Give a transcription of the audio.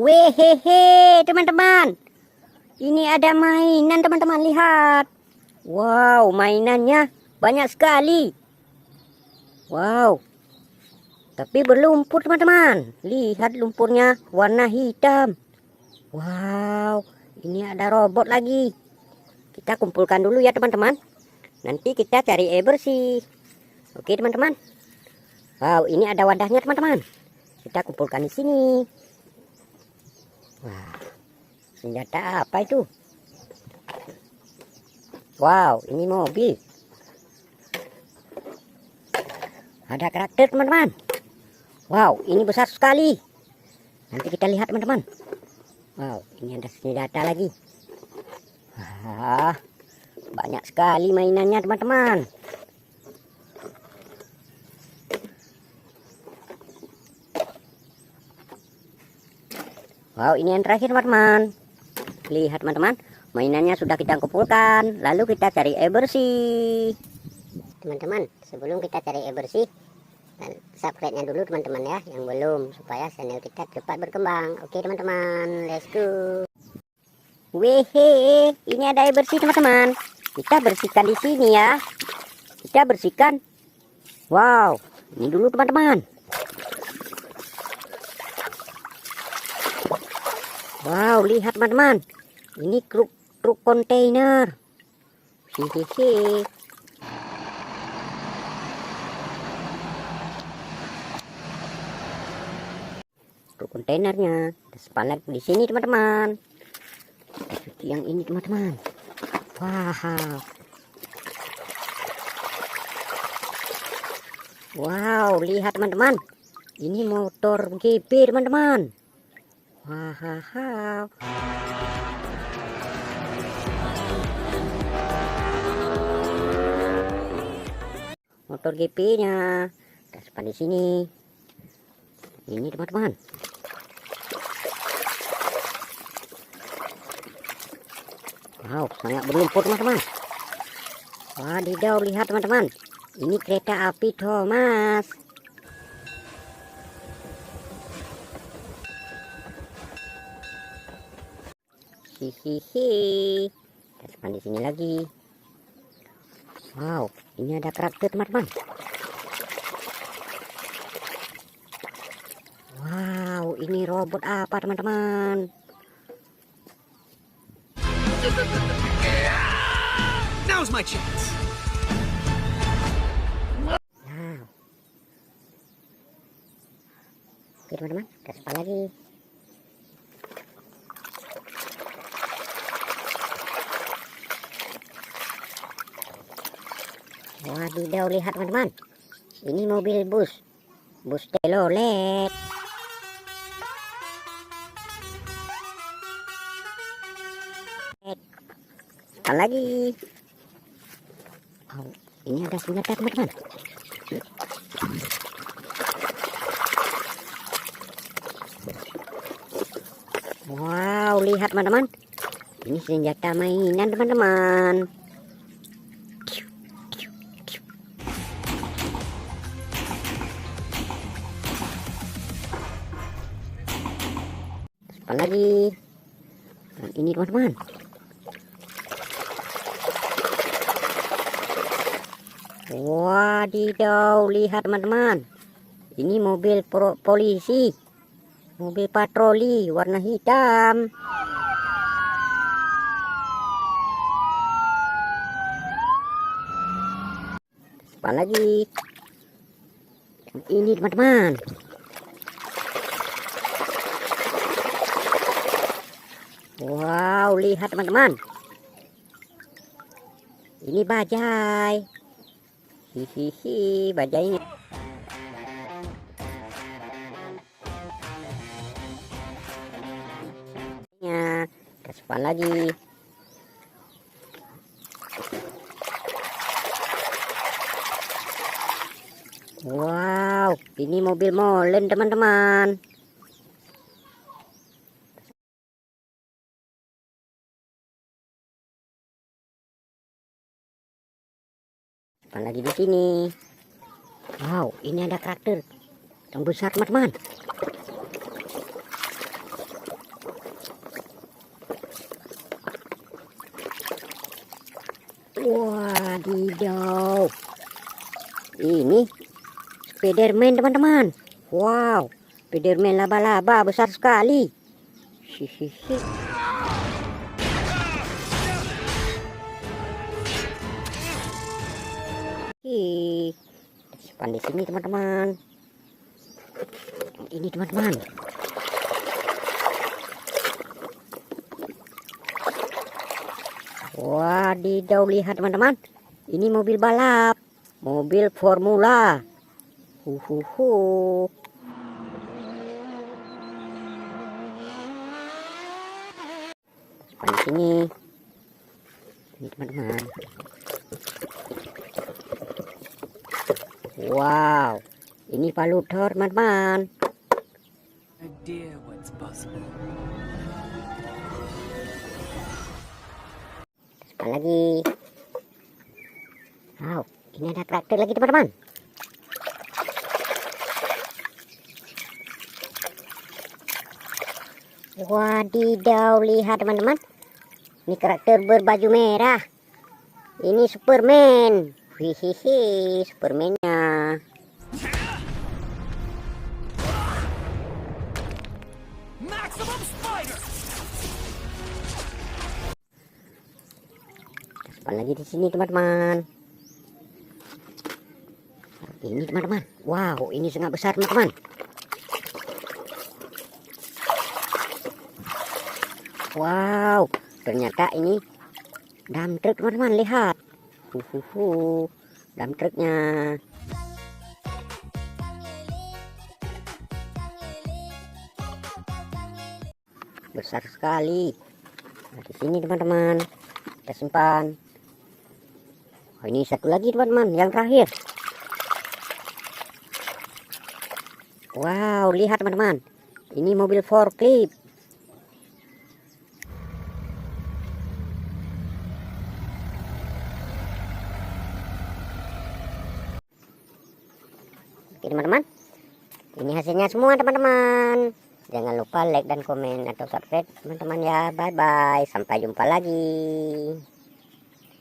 Wehehe, teman-teman. Ini ada mainan, teman-teman. Lihat. Wow, mainannya banyak sekali. Wow. Tapi berlumpur, teman-teman. Lihat lumpurnya warna hitam. Wow, ini ada robot lagi. Kita kumpulkan dulu ya, teman-teman. Nanti kita cari air bersih. Oke, teman-teman. Wow, ini ada wadahnya, teman-teman. Kita kumpulkan di sini. Wah, senjata apa itu? Wow, ini mobil. Ada karakter, teman-teman. Wow, ini besar sekali. Nanti kita lihat, teman-teman. Wow, ini ada senjata lagi. Wah, banyak sekali mainannya, teman-teman. Wow, ini yang terakhir, teman-teman. Lihat, teman-teman, mainannya sudah kita kumpulkan. Lalu kita cari air bersih. Teman-teman, sebelum kita cari air bersih, subscribe-nya dulu, teman-teman ya, yang belum, supaya channel kita cepat berkembang. Oke, teman-teman, let's go. Wehe, ini ada air bersih, teman-teman. Kita bersihkan di sini ya. Kita bersihkan. Wow, ini dulu, teman-teman. Wow, lihat, teman-teman. Ini truk kontainer. Hihihi. Truk kontainernya. Sepalet di sini, teman-teman. Yang ini, teman-teman. Wow. Wow, lihat, teman-teman. Ini motor GP, teman-teman. Wow. Motor GP-nya. Kita simpan di sini. Ini, teman-teman. Wow, sangat berlumpur, teman-teman. Wadidaw, lihat, teman-teman. Ini kereta api Thomas. Hihihi. Kita simpan di sini lagi. Wow, ini ada karakter, teman-teman. Wow, ini robot apa, teman-teman? Now's my chance. Wow. Oke, teman-teman, kita simpan lagi. Wadidaw, lihat, teman-teman. Ini mobil bus telolet. Simpan lagi. Oh, ini ada senjata, teman-teman. Wow, lihat, teman-teman. Ini senjata mainan, teman-teman. Simpan lagi. Dan ini, teman-teman. Wadidaw, lihat, teman-teman. Ini mobil polisi. Mobil patroli warna hitam. Simpan lagi. Yang ini, teman-teman. Wow, lihat, teman-teman. Ini bajai. Hihihi, bajainya. Kita simpan lagi. Wow, ini mobil molen, teman-teman. Simpan lagi di sini. Wow, ini ada karakter yang besar, teman-teman. Wadidaw. Ini Spiderman teman-teman. Wow, Spiderman laba-laba besar sekali. Hihihi. Simpan di sini teman-teman. Ini teman-teman. Wadidaw, lihat teman-teman. Ini mobil balap, mobil formula. Huhuhu. Simpan di sini. Ini teman-teman. Wow, ini palutor teman-teman. Idea what's possible. Simpan lagi. Wow, ini ada traktor lagi teman-teman. Wadidaw, lihat teman-teman. Ini karakter berbaju merah. Ini Superman. Hihihi, Superman-nya. Maximum spider. Simpan lagi di sini teman-teman. Ini teman-teman. Wow, ini sangat besar teman-teman. Wow, ternyata ini dump truck teman-teman, lihat. Dump truknya. Besar sekali. Nah, di sini teman-teman. Kita simpan. Oh, ini satu lagi teman-teman, yang terakhir. Wow, lihat teman-teman. Ini mobil forklift. Oke teman-teman, ini hasilnya semua teman-teman. Jangan lupa like dan komen atau subscribe teman-teman ya. Bye bye, sampai jumpa lagi.